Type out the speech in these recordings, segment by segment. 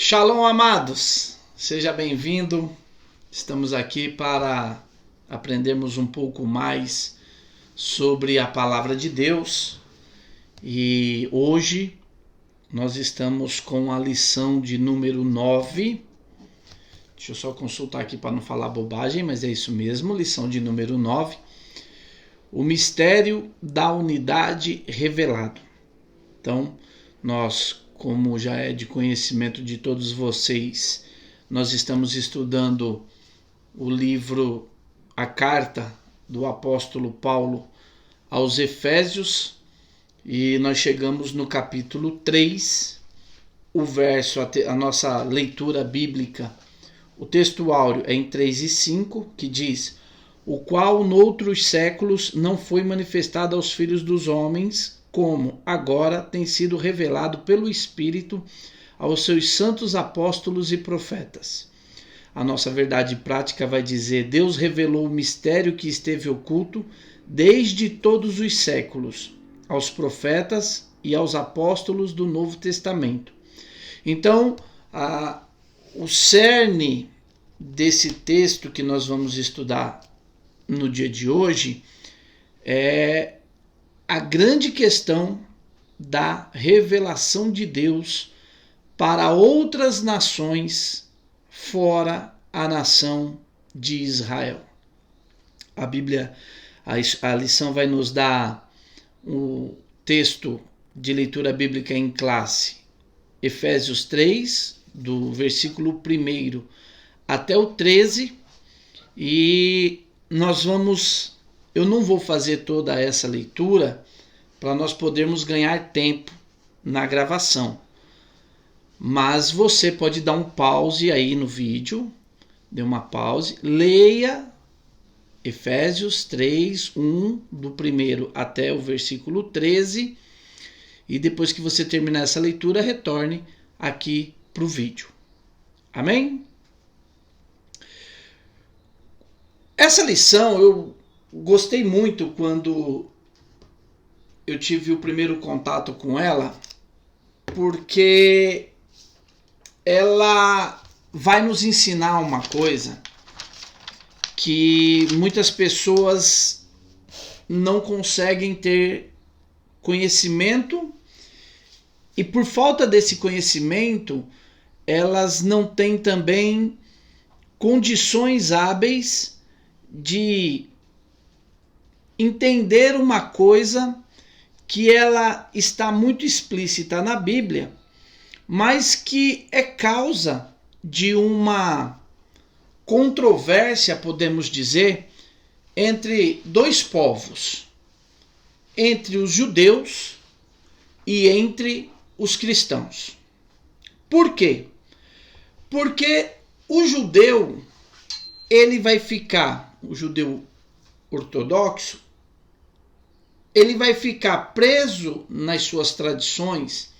Shalom, amados! Seja bem-vindo. Estamos aqui para aprendermos um pouco mais sobre a palavra de Deus. E hoje nós estamos com a lição de número 9. Deixa eu só consultar aqui para não falar bobagem, mas é isso mesmo, lição de número 9. O mistério da unidade revelado. Então, nós, como já é de conhecimento de todos vocês, nós estamos estudando o livro, a carta do apóstolo Paulo aos Efésios, e nós chegamos no capítulo 3, o verso, a nossa leitura bíblica, o texto áureo é em 3 e 5, que diz: o qual noutros séculos não foi manifestado aos filhos dos homens, como agora tem sido revelado pelo Espírito aos seus santos apóstolos e profetas. A nossa verdade prática vai dizer: Deus revelou o mistério que esteve oculto desde todos os séculos aos profetas e aos apóstolos do Novo Testamento. Então, o cerne desse texto que nós vamos estudar no dia de hoje é a grande questão da revelação de Deus para outras nações fora a nação de Israel. A Bíblia, a lição vai nos dar o texto de leitura bíblica em classe, Efésios 3, do versículo 1 até o 13, e eu não vou fazer toda essa leitura para nós podermos ganhar tempo na gravação. Mas você pode dar um pause aí no vídeo, dê uma pause, leia Efésios 3, 1, do 1 até o versículo 13, e depois que você terminar essa leitura, retorne aqui para o vídeo. Amém? Essa lição eu gostei muito quando eu tive o primeiro contato com ela, porque ela vai nos ensinar uma coisa que muitas pessoas não conseguem ter conhecimento, e por falta desse conhecimento, elas não têm também condições hábeis de entender uma coisa que ela está muito explícita na Bíblia, mas que é causa de uma controvérsia, podemos dizer, entre dois povos, entre os judeus e entre os cristãos. Por quê? Porque o judeu, o judeu ortodoxo, ele vai ficar preso nas suas tradições,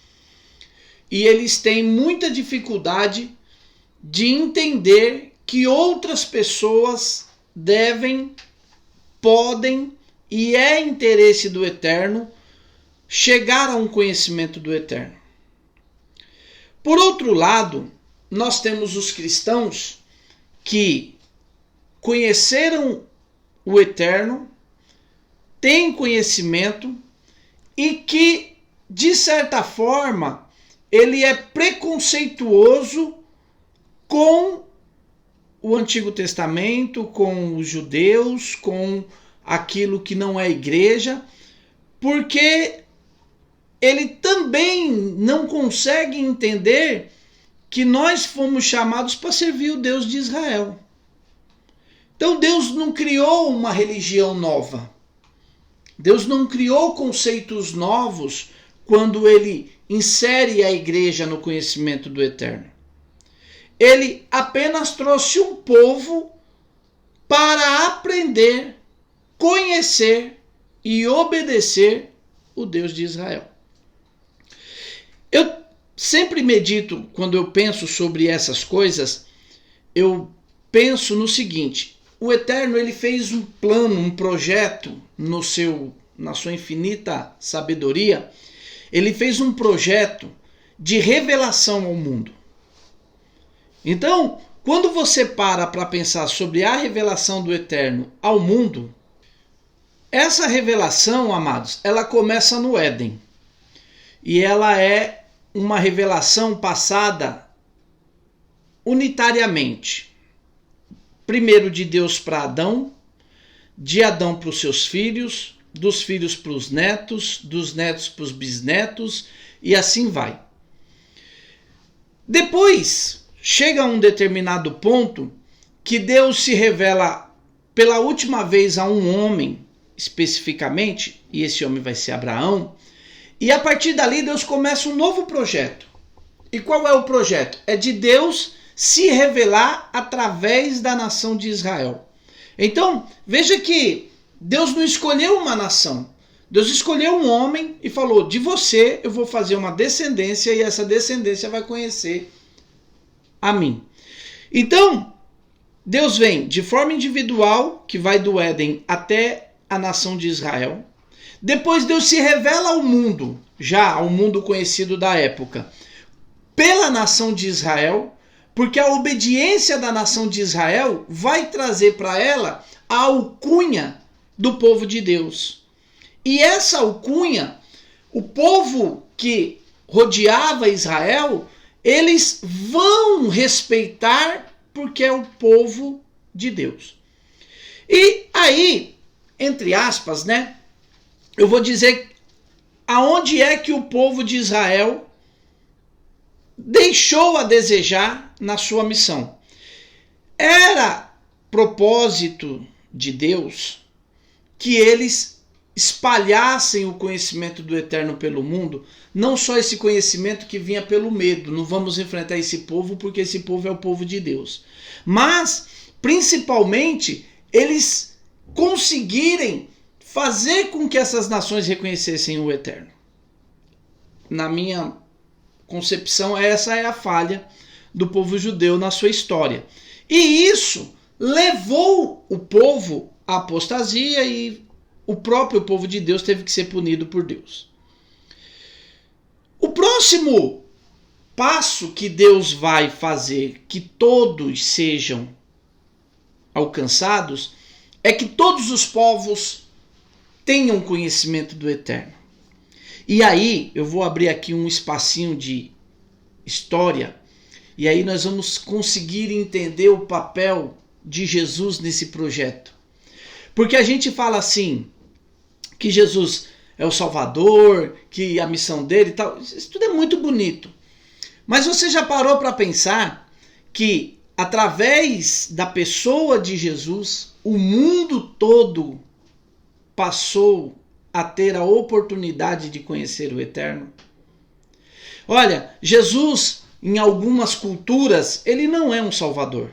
e eles têm muita dificuldade de entender que outras pessoas podem, e é interesse do Eterno, chegar a um conhecimento do Eterno. Por outro lado, nós temos os cristãos que conheceram o Eterno, têm conhecimento, e que, de certa forma, ele é preconceituoso com o Antigo Testamento, com os judeus, com aquilo que não é igreja, porque ele também não consegue entender que nós fomos chamados para servir o Deus de Israel. Então Deus não criou uma religião nova. Deus não criou conceitos novos quando ele insere a igreja no conhecimento do Eterno. Ele apenas trouxe um povo para aprender, conhecer e obedecer o Deus de Israel. Eu sempre medito, quando eu penso sobre essas coisas, eu penso no seguinte: o Eterno, ele fez um plano, um projeto na sua infinita sabedoria. Ele fez um projeto de revelação ao mundo. Então, quando você para pensar sobre a revelação do Eterno ao mundo, essa revelação, amados, ela começa no Éden. E ela é uma revelação passada unitariamente. Primeiro de Deus para Adão, de Adão para os seus filhos, dos filhos para os netos, dos netos para os bisnetos, e assim vai. Depois, chega a um determinado ponto que Deus se revela pela última vez a um homem, especificamente, e esse homem vai ser Abraão, e a partir dali Deus começa um novo projeto. E qual é o projeto? É de Deus se revelar através da nação de Israel. Então, veja que Deus não escolheu uma nação. Deus escolheu um homem e falou, de você eu vou fazer uma descendência e essa descendência vai conhecer a mim. Então, Deus vem de forma individual, que vai do Éden até a nação de Israel. Depois Deus se revela ao mundo, já ao mundo conhecido da época, pela nação de Israel, porque a obediência da nação de Israel vai trazer para ela a alcunha do povo de Deus. E essa alcunha, o povo que rodeava Israel, eles vão respeitar porque é o povo de Deus. E aí, entre aspas, né, eu vou dizer aonde é que o povo de Israel deixou a desejar na sua missão. Era propósito de Deus que eles espalhassem o conhecimento do Eterno pelo mundo, não só esse conhecimento que vinha pelo medo, não vamos enfrentar esse povo porque esse povo é o povo de Deus, mas principalmente eles conseguirem fazer com que essas nações reconhecessem o Eterno. Na minha concepção, essa é a falha do povo judeu na sua história. E isso levou o povo à apostasia e o próprio povo de Deus teve que ser punido por Deus. O próximo passo que Deus vai fazer que todos sejam alcançados é que todos os povos tenham conhecimento do Eterno. E aí eu vou abrir aqui um espacinho de história e aí nós vamos conseguir entender o papel de Jesus nesse projeto. Porque a gente fala assim, que Jesus é o Salvador, que a missão dele e tal, isso tudo é muito bonito. Mas você já parou para pensar que através da pessoa de Jesus, o mundo todo passou a ter a oportunidade de conhecer o Eterno? Olha, Jesus, em algumas culturas, ele não é um Salvador.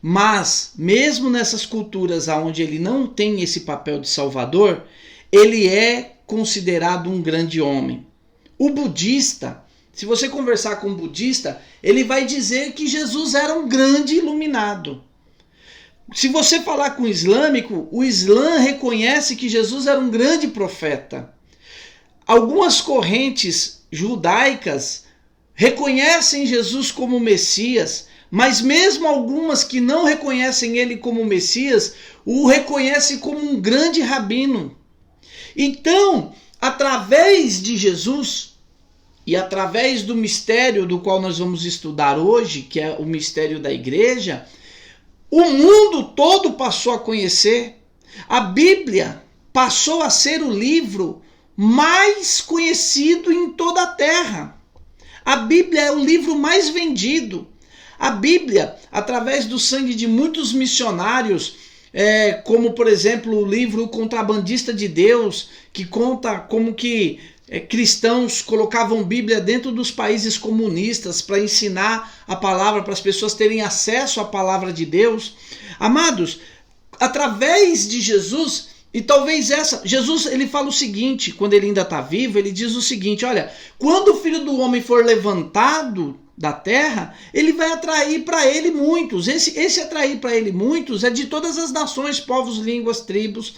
Mas, mesmo nessas culturas onde ele não tem esse papel de Salvador, ele é considerado um grande homem. O budista, se você conversar com um budista, ele vai dizer que Jesus era um grande iluminado. Se você falar com o islâmico, o Islã reconhece que Jesus era um grande profeta. Algumas correntes judaicas reconhecem Jesus como Messias, mas mesmo algumas que não reconhecem ele como Messias, o reconhecem como um grande rabino. Então, através de Jesus e através do mistério do qual nós vamos estudar hoje, que é o mistério da igreja, o mundo todo passou a conhecer. A Bíblia passou a ser o livro mais conhecido em toda a terra. A Bíblia é o livro mais vendido. A Bíblia, através do sangue de muitos missionários, como por exemplo o livro O Contrabandista de Deus, que conta como que cristãos colocavam Bíblia dentro dos países comunistas para ensinar a palavra, para as pessoas terem acesso à palavra de Deus. Amados, através de Jesus, e talvez Jesus ele fala o seguinte, quando ele ainda está vivo, ele diz o seguinte, olha, quando o Filho do Homem for levantado da terra, ele vai atrair para ele muitos. Esse atrair para ele muitos é de todas as nações, povos, línguas, tribos.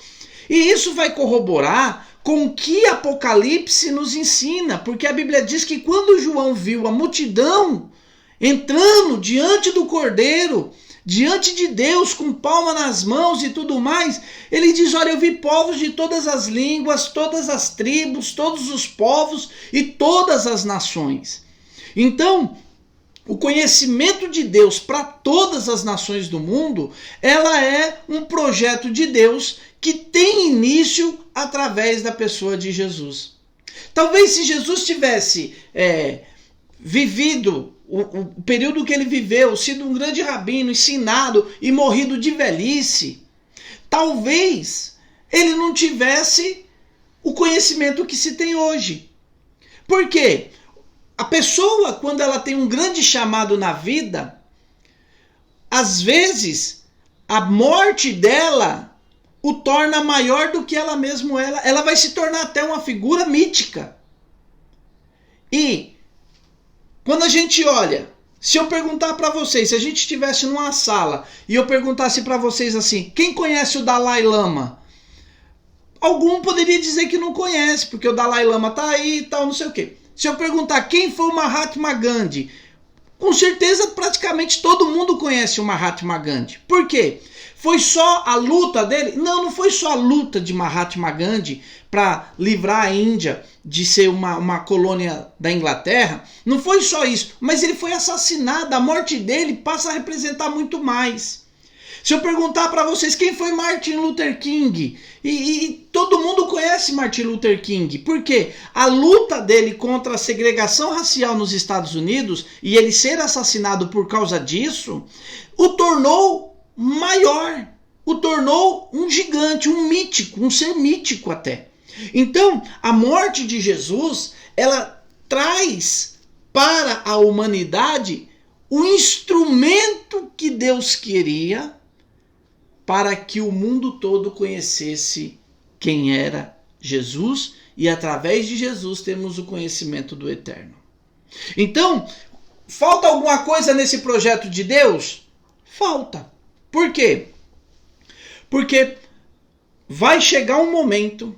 E isso vai corroborar com o que Apocalipse nos ensina, porque a Bíblia diz que quando João viu a multidão entrando diante do Cordeiro, diante de Deus, com palma nas mãos e tudo mais, ele diz, olha, eu vi povos de todas as línguas, todas as tribos, todos os povos e todas as nações. Então, o conhecimento de Deus para todas as nações do mundo, ela é um projeto de Deus que tem início através da pessoa de Jesus. Talvez se Jesus tivesse vivido o período que ele viveu, sido um grande rabino, ensinado e morrido de velhice, talvez ele não tivesse o conhecimento que se tem hoje. Por quê? A pessoa, quando ela tem um grande chamado na vida, às vezes a morte dela o torna maior do que ela mesma. Ela vai se tornar até uma figura mítica. E quando a gente olha, se eu perguntar para vocês, se a gente estivesse numa sala e eu perguntasse para vocês assim, quem conhece o Dalai Lama? Algum poderia dizer que não conhece, porque o Dalai Lama tá aí e tal, não sei o quê. Se eu perguntar quem foi o Mahatma Gandhi, com certeza praticamente todo mundo conhece o Mahatma Gandhi. Por quê? Foi só a luta dele? Não, não foi só a luta de Mahatma Gandhi para livrar a Índia de ser uma colônia da Inglaterra. Não foi só isso, mas ele foi assassinado. A morte dele passa a representar muito mais. Se eu perguntar para vocês quem foi Martin Luther King, e todo mundo conhece Martin Luther King, por quê? A luta dele contra a segregação racial nos Estados Unidos e ele ser assassinado por causa disso, o tornou maior, o tornou um gigante, um mítico, um ser mítico até. Então, a morte de Jesus, ela traz para a humanidade o instrumento que Deus queria para que o mundo todo conhecesse quem era Jesus e através de Jesus temos o conhecimento do eterno. Então, falta alguma coisa nesse projeto de Deus? Falta. Por quê? Porque vai chegar um momento,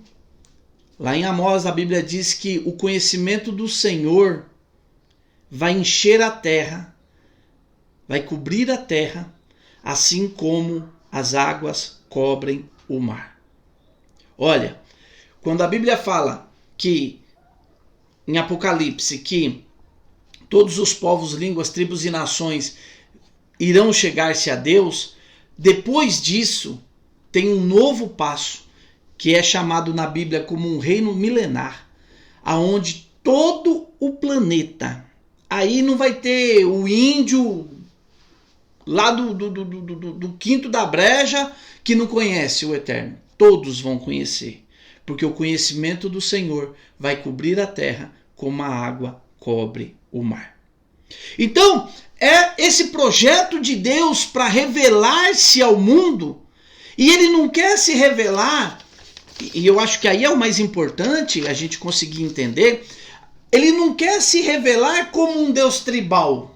lá em Amós a Bíblia diz que o conhecimento do Senhor vai encher a terra, vai cobrir a terra, assim como as águas cobrem o mar. Olha, quando a Bíblia fala que, em Apocalipse, que todos os povos, línguas, tribos e nações irão chegar-se a Deus, depois disso tem um novo passo, que é chamado na Bíblia como um reino milenar, aonde todo o planeta, aí não vai ter o índio lá do quinto da breja que não conhece o eterno. Todos vão conhecer, porque o conhecimento do Senhor vai cobrir a terra como a água cobre o mar. Então, é esse projeto de Deus para revelar-se ao mundo, e ele não quer se revelar, e eu acho que aí é o mais importante a gente conseguir entender, ele não quer se revelar como um Deus tribal.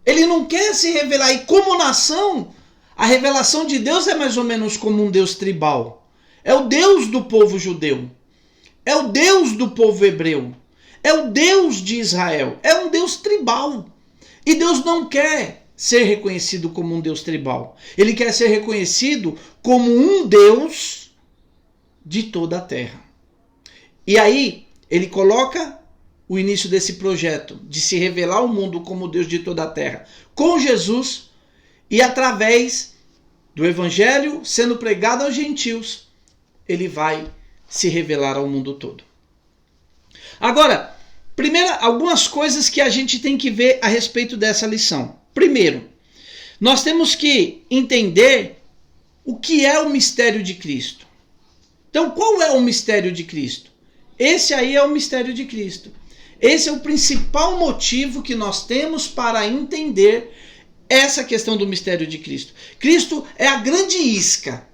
Ele não quer se revelar. E como nação, a revelação de Deus é mais ou menos como um Deus tribal. É o Deus do povo judeu. É o Deus do povo hebreu. É o Deus de Israel. É um Deus tribal. E Deus não quer ser reconhecido como um Deus tribal. Ele quer ser reconhecido como um Deus de toda a terra. E aí, ele coloca o início desse projeto de se revelar ao mundo como Deus de toda a terra com Jesus e através do evangelho sendo pregado aos gentios, ele vai se revelar ao mundo todo. Agora, primeiro, algumas coisas que a gente tem que ver a respeito dessa lição. Primeiro, nós temos que entender o que é o mistério de Cristo. Então, qual é o mistério de Cristo? Esse aí é o mistério de Cristo. Esse é o principal motivo que nós temos para entender essa questão do mistério de Cristo. Cristo é a grande isca.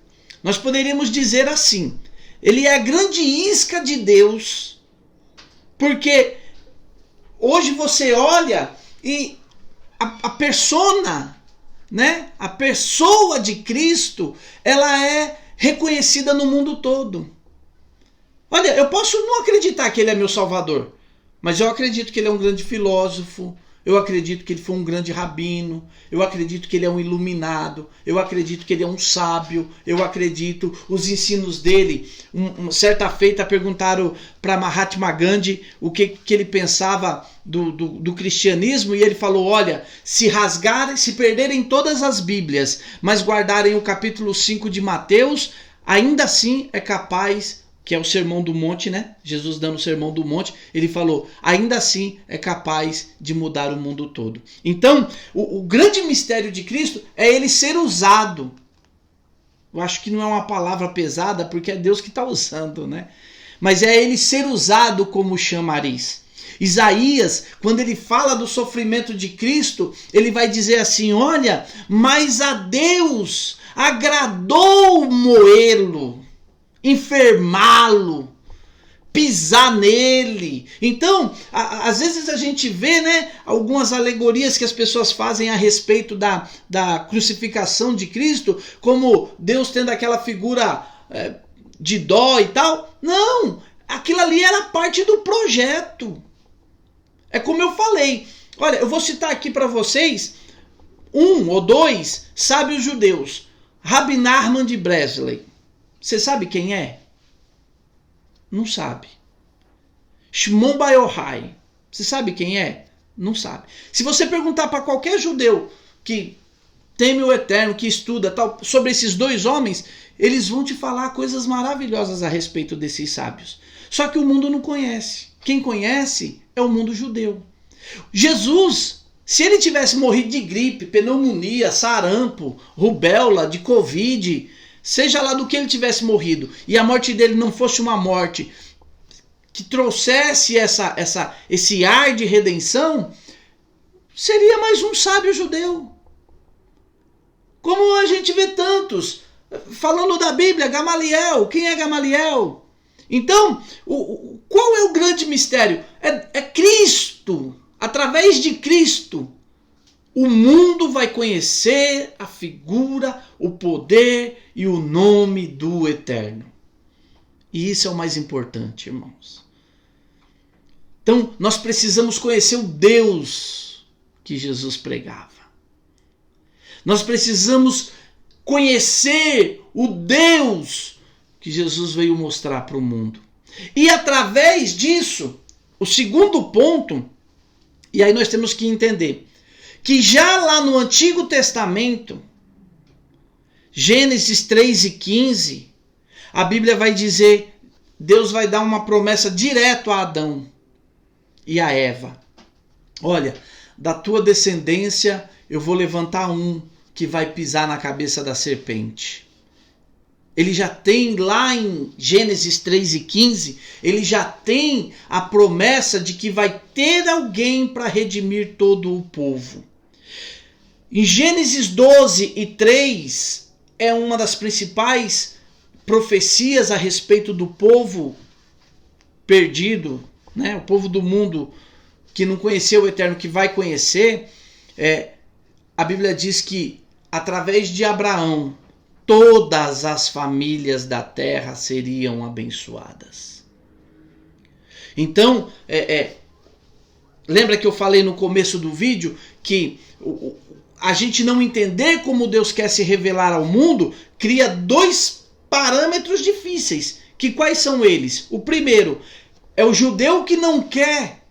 Nós poderíamos dizer assim, ele é a grande isca de Deus, porque hoje você olha e a persona, né? A pessoa de Cristo, ela é reconhecida no mundo todo. Olha, eu posso não acreditar que ele é meu Salvador, mas eu acredito que ele é um grande filósofo, eu acredito que ele foi um grande rabino, eu acredito que ele é um iluminado, eu acredito que ele é um sábio, eu acredito os ensinos dele. Certa feita perguntaram para Mahatma Gandhi o que ele pensava do cristianismo, e ele falou: olha, se rasgarem, se perderem todas as Bíblias, mas guardarem o capítulo 5 de Mateus, ainda assim é capaz, que é o Sermão do Monte, né? Jesus dando o Sermão do Monte, ele falou, ainda assim é capaz de mudar o mundo todo. Então, o grande mistério de Cristo é ele ser usado. Eu acho que não é uma palavra pesada, porque é Deus que está usando, né? Mas é ele ser usado como chamariz. Isaías, quando ele fala do sofrimento de Cristo, ele vai dizer assim: olha, mas a Deus agradou moê-lo, enfermá-lo, pisar nele. Então, às vezes a gente vê, né, algumas alegorias que as pessoas fazem a respeito da crucificação de Cristo, como Deus tendo aquela figura de dó e tal. Não, aquilo ali era parte do projeto. É como eu falei. Olha, eu vou citar aqui para vocês 1 ou 2 sábios judeus. Rabi Nachman de Bresley. Você sabe quem é? Não sabe. Shimon Bar Yochai. Você sabe quem é? Não sabe. Se você perguntar para qualquer judeu que teme o Eterno, que estuda tal, sobre esses 2 homens, eles vão te falar coisas maravilhosas a respeito desses sábios. Só que o mundo não conhece. Quem conhece é o mundo judeu. Jesus, se ele tivesse morrido de gripe, pneumonia, sarampo, rubéola, de covid, seja lá do que ele tivesse morrido, e a morte dele não fosse uma morte que trouxesse esse ar de redenção, seria mais um sábio judeu. Como a gente vê tantos, falando da Bíblia, Gamaliel. Quem é Gamaliel? Então, qual é o grande mistério? É Cristo. Através de Cristo, o mundo vai conhecer a figura, o poder e o nome do Eterno. E isso é o mais importante, irmãos. Então, nós precisamos conhecer o Deus que Jesus pregava. Nós precisamos conhecer o Deus que Jesus veio mostrar para o mundo. E através disso, o segundo ponto, e aí nós temos que entender, que já lá no Antigo Testamento, Gênesis 3:15, a Bíblia vai dizer, Deus vai dar uma promessa direto a Adão e a Eva. Olha, da tua descendência eu vou levantar um que vai pisar na cabeça da serpente. Ele já tem lá em Gênesis 3:15, ele já tem a promessa de que vai ter alguém para redimir todo o povo. Em Gênesis 12:3 é uma das principais profecias a respeito do povo perdido, né? O povo do mundo que não conheceu o Eterno, que vai conhecer. A Bíblia diz que através de Abraão, todas as famílias da terra seriam abençoadas. Então, lembra que eu falei no começo do vídeo que a gente não entender como Deus quer se revelar ao mundo cria 2 parâmetros difíceis. Que quais são eles? O primeiro é o judeu que não quer.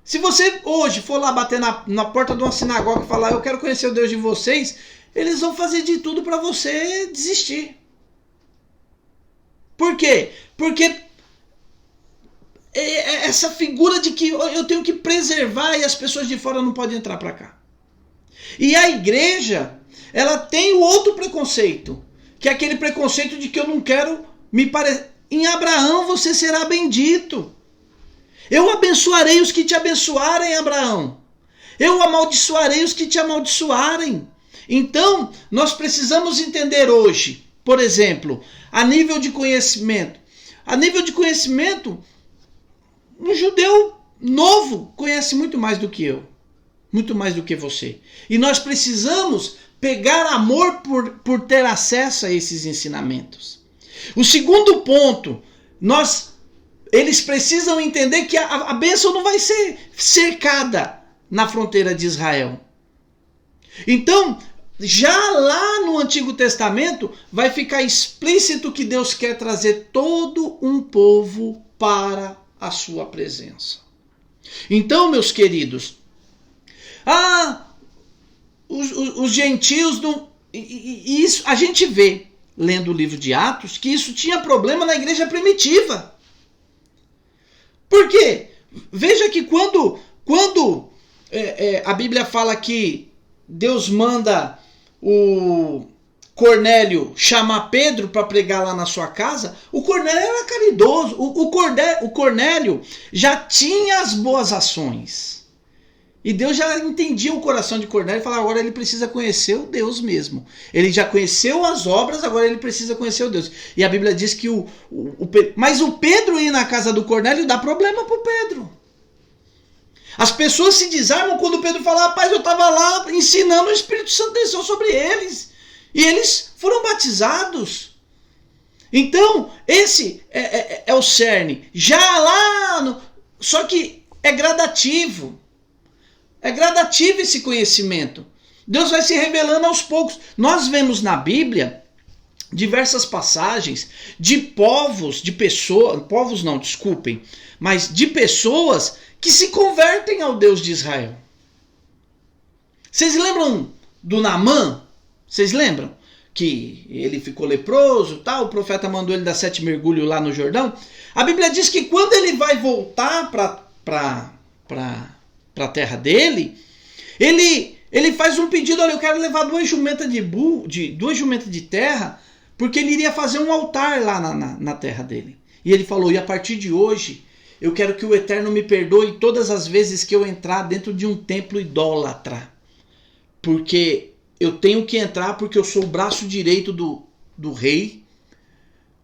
Se você hoje for lá bater na porta de uma sinagoga e falar, eu quero conhecer o Deus de vocês, eles vão fazer de tudo para você desistir. Por quê? Porque essa figura de que eu tenho que preservar e as pessoas de fora não podem entrar para cá. E a igreja, ela tem o outro preconceito, que é aquele preconceito de que eu não quero me parecer. Em Abraão você será bendito. Eu abençoarei os que te abençoarem, Abraão. Eu amaldiçoarei os que te amaldiçoarem. Então, nós precisamos entender hoje, por exemplo, a nível de conhecimento. A nível de conhecimento, um judeu novo conhece muito mais do que eu, muito mais do que você. E nós precisamos pegar amor por ter acesso a esses ensinamentos. O segundo ponto, eles precisam entender que a bênção não vai ser cercada na fronteira de Israel. Então, já lá no Antigo Testamento, vai ficar explícito que Deus quer trazer todo um povo para a sua presença. Então, meus queridos, os gentios não... E isso a gente vê, lendo o livro de Atos, que isso tinha problema na igreja primitiva. Por quê? Veja que quando a Bíblia fala que Deus manda o Cornélio chamar Pedro para pregar lá na sua casa, o Cornélio era caridoso. O Cornélio já tinha as boas ações. E Deus já entendia o coração de Cornélio e falava, agora ele precisa conhecer o Deus mesmo. Ele já conheceu as obras, agora ele precisa conhecer o Deus. E a Bíblia diz que mas o Pedro ir na casa do Cornélio dá problema para o Pedro. As pessoas se desarmam quando o Pedro fala, rapaz, eu estava lá ensinando, o Espírito Santo desceu sobre eles. E eles foram batizados. Então, esse é o cerne. Já lá, só que é gradativo. É gradativo esse conhecimento. Deus vai se revelando aos poucos. Nós vemos na Bíblia diversas passagens de povos, de pessoas, povos não, desculpem, mas de pessoas que se convertem ao Deus de Israel. Vocês lembram do Naamã? Vocês lembram? Que ele ficou leproso, tal, o profeta mandou ele dar 7 mergulhos lá no Jordão. A Bíblia diz que quando ele vai voltar para a terra dele, ele faz um pedido, olha, eu quero levar 2 jumentas de terra, porque ele iria fazer um altar lá na terra dele. E ele falou, e a partir de hoje, eu quero que o Eterno me perdoe todas as vezes que eu entrar dentro de um templo idólatra. Porque eu tenho que entrar porque eu sou o braço direito do rei.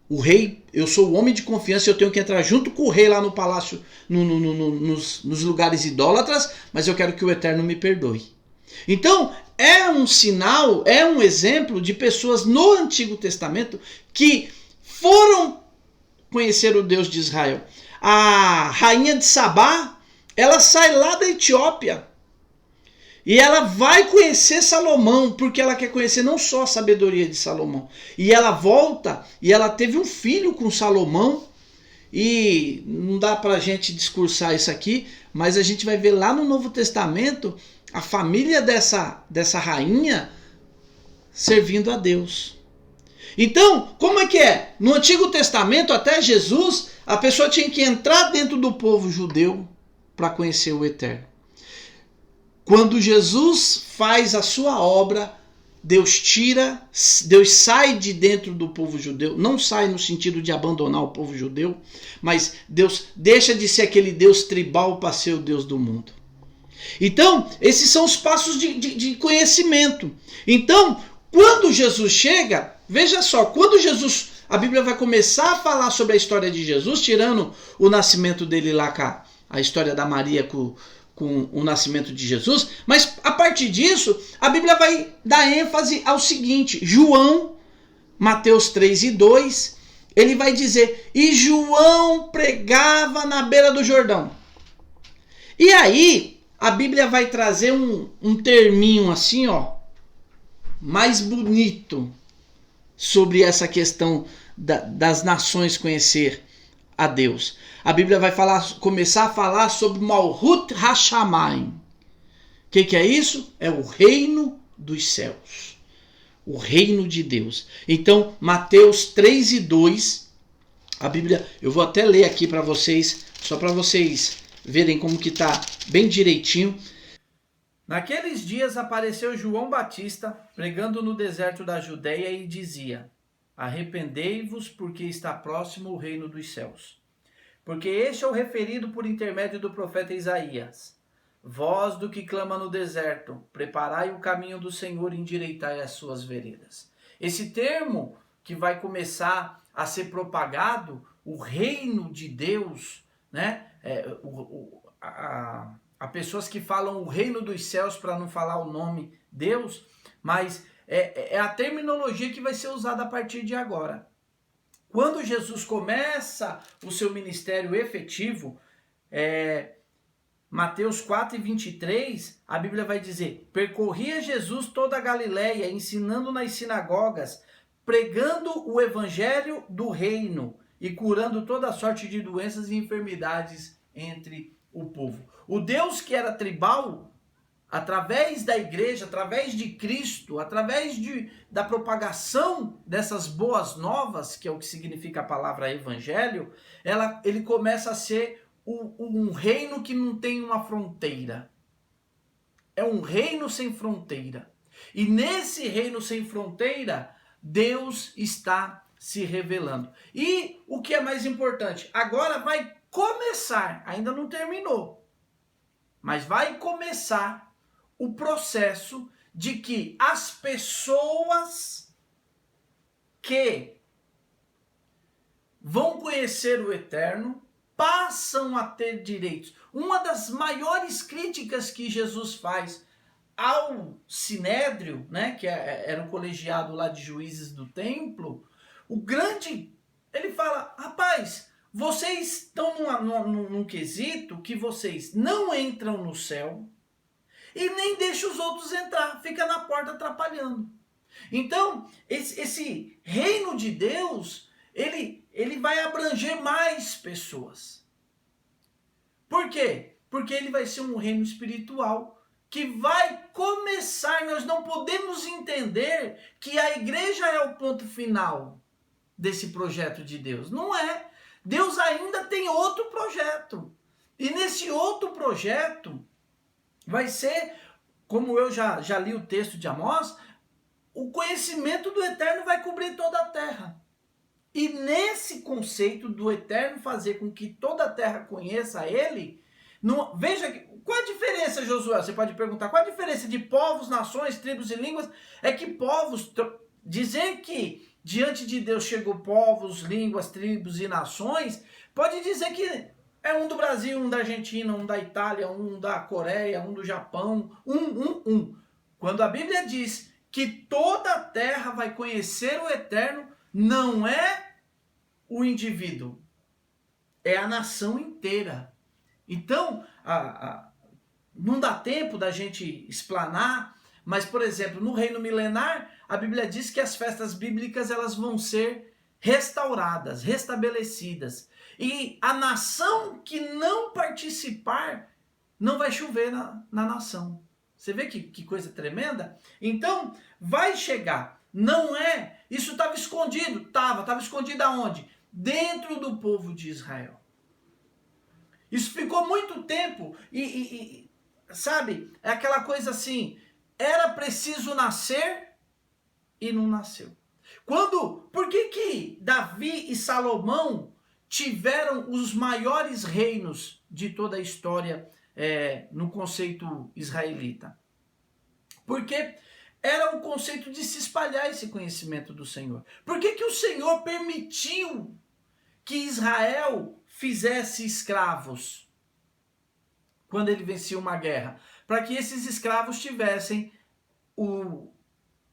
O rei, eu sou o homem de confiança, eu tenho que entrar junto com o rei lá no palácio, nos lugares idólatras, mas eu quero que o Eterno me perdoe. Então, é um sinal, é um exemplo de pessoas no Antigo Testamento que foram conhecer o Deus de Israel. A rainha de Sabá, ela sai lá da Etiópia e ela vai conhecer Salomão, porque ela quer conhecer não só a sabedoria de Salomão. E ela volta e ela teve um filho com Salomão. E não dá pra gente discursar isso aqui, mas a gente vai ver lá no Novo Testamento a família dessa rainha servindo a Deus. Então, como é que é? No Antigo Testamento, até Jesus, a pessoa tinha que entrar dentro do povo judeu para conhecer o Eterno. Quando Jesus faz a sua obra, Deus sai de dentro do povo judeu, não sai no sentido de abandonar o povo judeu, mas Deus deixa de ser aquele Deus tribal para ser o Deus do mundo. Então, esses são os passos de conhecimento. Então, quando Jesus chega, veja só, quando Jesus, a Bíblia vai começar a falar sobre a história de Jesus, tirando o nascimento dele lá, a história da Maria com o nascimento de Jesus, mas a partir disso, a Bíblia vai dar ênfase ao seguinte, João, Mateus 3:2, ele vai dizer, e João pregava na beira do Jordão. E aí, a Bíblia vai trazer um terminho assim, ó, mais bonito sobre essa questão das nações conhecer a Deus. A Bíblia vai começar a falar sobre Malhut Hashamayim. O que é isso? É o reino dos céus. O reino de Deus. Então, Mateus 3:2, a Bíblia, eu vou até ler aqui para vocês, só para vocês verem como que está bem direitinho. Naqueles dias apareceu João Batista, pregando no deserto da Judéia e dizia, arrependei-vos porque está próximo o reino dos céus. Porque este é o referido por intermédio do profeta Isaías. Voz do que clama no deserto, preparai o caminho do Senhor e endireitai as suas veredas. Esse termo que vai começar a ser propagado, o reino de Deus, né? Há pessoas que falam o reino dos céus para não falar o nome Deus, mas é a terminologia que vai ser usada a partir de agora. Quando Jesus começa o seu ministério efetivo, Mateus 4:23, a Bíblia vai dizer: percorria Jesus toda a Galiléia, ensinando nas sinagogas, pregando o evangelho do reino e curando toda sorte de doenças e enfermidades entre o povo. O Deus que era tribal, através da igreja, através de Cristo, através da propagação dessas boas novas, que é o que significa a palavra evangelho, ele começa a ser um reino que não tem uma fronteira. É um reino sem fronteira. E nesse reino sem fronteira, Deus está se revelando. E o que é mais importante, agora vai começar, ainda não terminou, mas vai começar o processo de que as pessoas que vão conhecer o Eterno passam a ter direitos. Uma das maiores críticas que Jesus faz ao Sinédrio, né, que era um colegiado lá de juízes do templo, ele fala: rapaz, vocês estão num quesito que vocês não entram no céu e nem deixam os outros entrar, fica na porta atrapalhando. Então, esse reino de Deus, ele vai abranger mais pessoas. Por quê? Porque ele vai ser um reino espiritual que vai começar. Nós não podemos entender que a igreja é o ponto final desse projeto de Deus. Não é. Deus ainda tem outro projeto. E nesse outro projeto vai ser, como eu já li o texto de Amós, o conhecimento do Eterno vai cobrir toda a terra. E nesse conceito do Eterno fazer com que toda a terra conheça Ele, veja, qual a diferença, Josué? Você pode perguntar, qual a diferença de povos, nações, tribos e línguas? É que povos, dizer que diante de Deus chegou povos, línguas, tribos e nações, pode dizer que é um do Brasil, um da Argentina, um da Itália, um da Coreia, um do Japão, Quando a Bíblia diz que toda a terra vai conhecer o Eterno, não é o indivíduo, é a nação inteira. Então, não dá tempo da gente explanar, mas, por exemplo, no reino milenar, a Bíblia diz que as festas bíblicas elas vão ser restauradas, restabelecidas. E a nação que não participar, não vai chover na nação. Você vê que coisa tremenda? Então, vai chegar. Não é... Isso estava escondido. Estava escondido aonde? Dentro do povo de Israel. Isso ficou muito tempo sabe, é aquela coisa assim, era preciso nascer e não nasceu. Por que Davi e Salomão tiveram os maiores reinos de toda a história no conceito israelita? Porque era um conceito de se espalhar esse conhecimento do Senhor. Por que o Senhor permitiu que Israel fizesse escravos quando ele vencia uma guerra? Para que esses escravos tivessem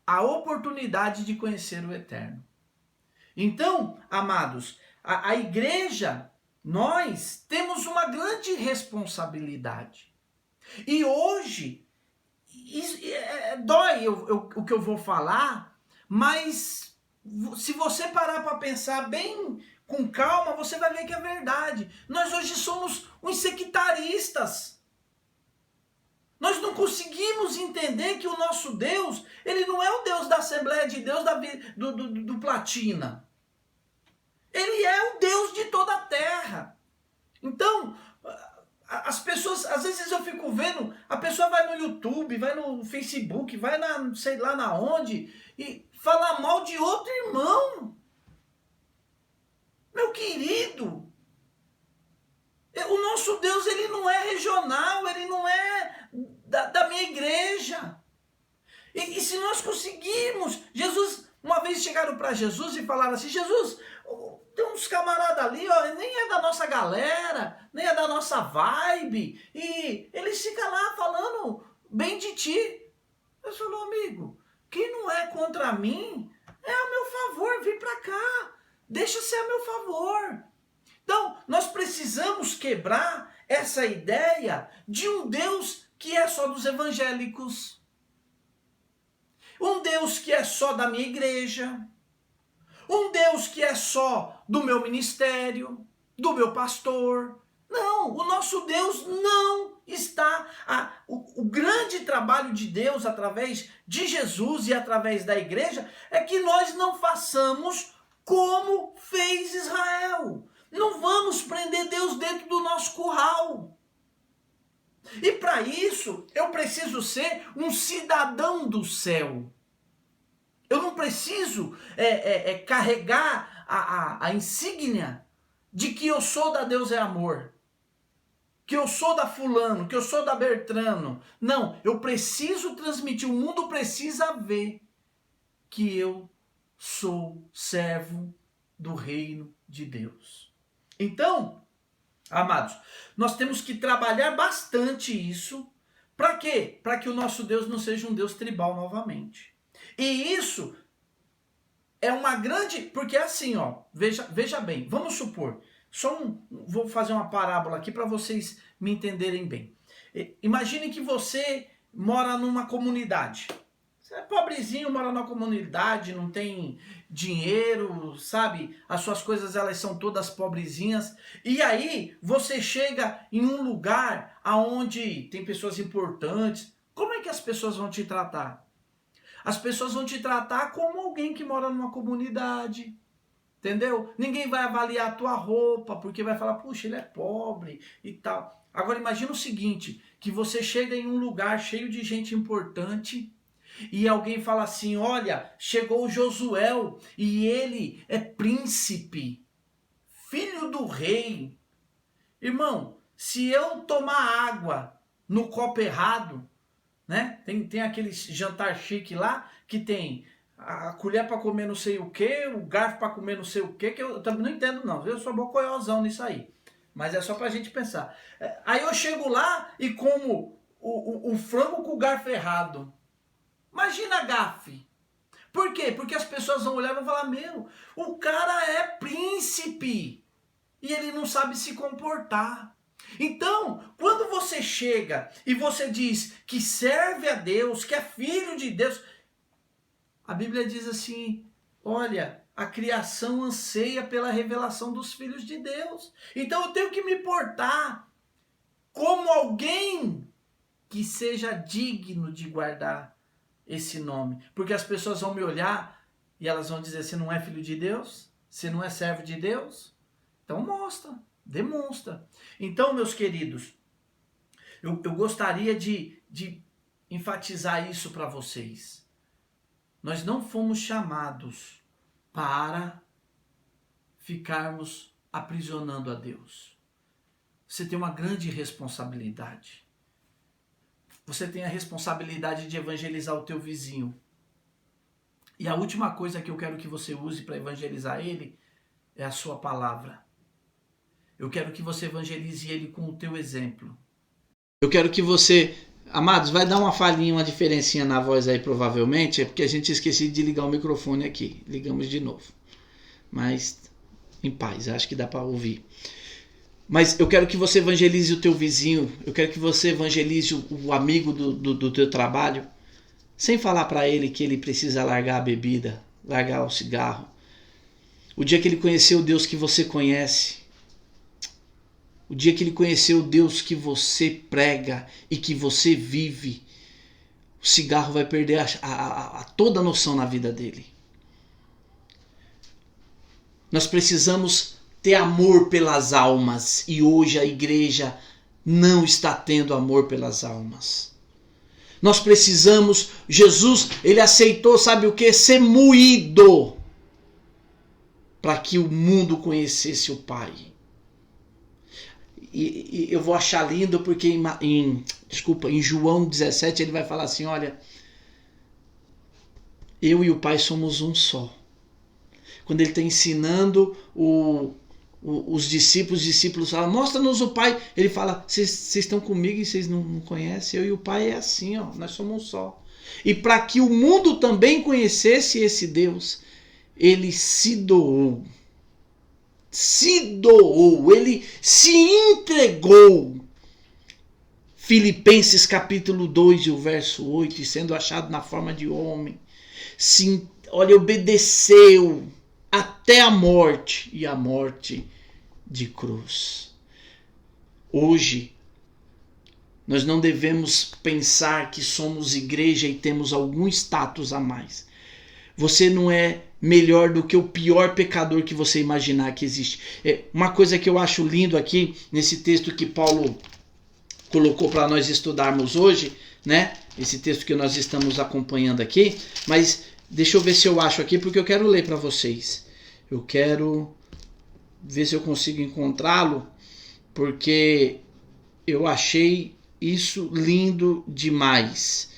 a oportunidade de conhecer o Eterno. Então, amados, a igreja, nós temos uma grande responsabilidade. E hoje, dói o que eu vou falar, mas se você parar para pensar bem com calma, você vai ver que é verdade. Nós hoje somos uns sectaristas. Nós não conseguimos entender que o nosso Deus, ele não é o Deus da Assembleia de Deus do Platina. Ele é o Deus de toda a terra. Então, as pessoas, às vezes eu fico vendo, a pessoa vai no YouTube, vai no Facebook, vai sei lá na onde, e fala mal de outro irmão. Meu querido, o nosso Deus, ele não é regional, ele não é da minha igreja. E se nós conseguirmos, uma vez chegaram para Jesus e falaram assim: Jesus, tem uns camaradas ali, ó, nem é da nossa galera, nem é da nossa vibe, e eles ficam lá falando bem de ti. Eu falei: amigo, quem não é contra mim é a meu favor, vem para cá, deixa ser a meu favor. Então, nós precisamos quebrar essa ideia de um Deus que é só dos evangélicos. Um Deus que é só da minha igreja. Um Deus que é só do meu ministério, do meu pastor. Não, o nosso Deus não está... O grande trabalho de Deus através de Jesus e através da igreja é que nós não façamos como fez Israel. Não vamos prender Deus dentro do nosso curral. E para isso, eu preciso ser um cidadão do céu. Eu não preciso carregar a insígnia de que eu sou da Deus é amor. Que eu sou da fulano, que eu sou da Bertrano. Não, eu preciso transmitir, o mundo precisa ver que eu sou servo do reino de Deus. Então, amados, nós temos que trabalhar bastante isso. Para quê? Para que o nosso Deus não seja um Deus tribal novamente. E isso é uma grande... Porque assim, ó, veja bem, vamos supor, vou fazer uma parábola aqui para vocês me entenderem bem. Imagine que você mora numa comunidade. Você é pobrezinho, mora numa comunidade, não tem dinheiro, sabe? As suas coisas, elas são todas pobrezinhas. E aí, você chega em um lugar onde tem pessoas importantes. Como é que as pessoas vão te tratar? As pessoas vão te tratar como alguém que mora numa comunidade. Entendeu? Ninguém vai avaliar a tua roupa, porque vai falar, puxa, ele é pobre e tal. Agora, imagina o seguinte, que você chega em um lugar cheio de gente importante... E alguém fala assim, olha, chegou o Josuel e ele é príncipe, filho do rei. Irmão, se eu tomar água no copo errado, né? Tem aquele jantar chique lá que tem a colher para comer não sei o que, o garfo para comer não sei o que eu também não entendo não, eu sou bocoiosão nisso aí. Mas é só pra gente pensar. Aí eu chego lá e como o frango com o garfo errado. Imagina a gafe. Por quê? Porque as pessoas vão olhar e vão falar, meu, o cara é príncipe. E ele não sabe se comportar. Então, quando você chega e você diz que serve a Deus, que é filho de Deus, a Bíblia diz assim, olha, a criação anseia pela revelação dos filhos de Deus. Então eu tenho que me portar como alguém que seja digno de guardar esse nome, porque as pessoas vão me olhar e elas vão dizer, você não é filho de Deus? Você não é servo de Deus? Então mostra, demonstra. Então, meus queridos, eu gostaria de enfatizar isso para vocês. Nós não fomos chamados para ficarmos aprisionando a Deus. Você tem uma grande responsabilidade. Você tem a responsabilidade de evangelizar o teu vizinho. E a última coisa que eu quero que você use para evangelizar ele é a sua palavra. Eu quero que você evangelize ele com o teu exemplo. Eu quero que você... Amados, vai dar uma falhinha, uma diferencinha na voz aí provavelmente, é porque a gente esqueceu de ligar o microfone aqui. Ligamos de novo. Mas em paz, acho que dá para ouvir. Mas eu quero que você evangelize o teu vizinho, eu quero que você evangelize o amigo do teu trabalho, sem falar para ele que ele precisa largar a bebida, largar o cigarro. O dia que ele conheceu o Deus que você conhece, o dia que ele conheceu o Deus que você prega e que você vive, o cigarro vai perder toda a noção na vida dele. Nós precisamos ter amor pelas almas, e hoje a igreja não está tendo amor pelas almas. Nós precisamos, Jesus, ele aceitou, sabe o que? Ser moído, para que o mundo conhecesse o Pai. E eu vou achar lindo porque em João 17 ele vai falar assim, olha, eu e o Pai somos um só. Quando ele está ensinando os discípulos falam, mostra-nos o Pai. Ele fala, vocês estão comigo e vocês não conhecem? Eu e o Pai é assim, ó, nós somos um só. E para que o mundo também conhecesse esse Deus, ele se doou. se doou, ele se entregou. Filipenses capítulo 2 e o verso 8, e sendo achado na forma de homem, obedeceu até a morte, e a morte de cruz. Hoje, nós não devemos pensar que somos igreja e temos algum status a mais. Você não é melhor do que o pior pecador que você imaginar que existe. Uma coisa que eu acho lindo aqui, nesse texto que Paulo colocou para nós estudarmos hoje, né? Esse texto que nós estamos acompanhando aqui, mas deixa eu ver se eu acho aqui, porque eu quero ler para vocês. Eu quero ver se eu consigo encontrá-lo, porque eu achei isso lindo demais.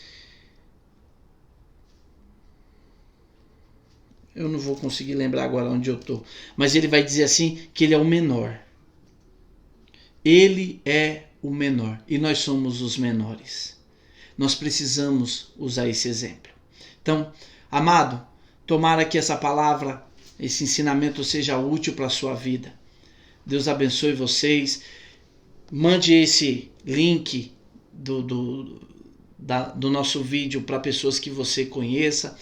Eu não vou conseguir lembrar agora onde eu estou, mas ele vai dizer assim que ele é o menor. Ele é o menor e nós somos os menores. Nós precisamos usar esse exemplo. Então, amado, tomara que essa palavra, esse ensinamento seja útil para a sua vida. Deus abençoe vocês. Mande esse link do nosso vídeo para pessoas que você conheça.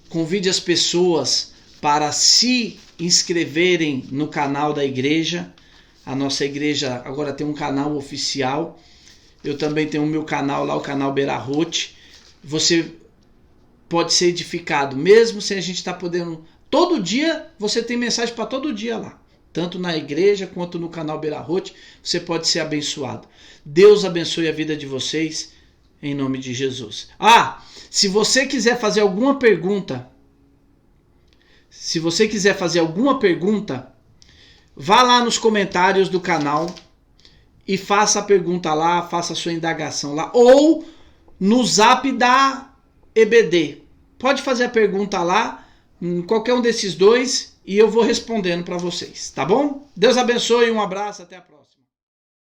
Convide as pessoas para se inscreverem no canal da igreja. A nossa igreja agora tem um canal oficial. Eu também tenho o meu canal lá, o canal Berarrote. Você pode ser edificado, mesmo sem a gente estar podendo. Todo dia você tem mensagem para todo dia lá. Tanto na igreja quanto no canal Berarrote. Você pode ser abençoado. Deus abençoe a vida de vocês. Em nome de Jesus. Se você quiser fazer alguma pergunta. Vá lá nos comentários do canal e faça a pergunta lá, faça a sua indagação lá. Ou no zap da EBD. Pode fazer a pergunta lá, em qualquer um desses dois, e eu vou respondendo para vocês, tá bom? Deus abençoe, um abraço, até a próxima.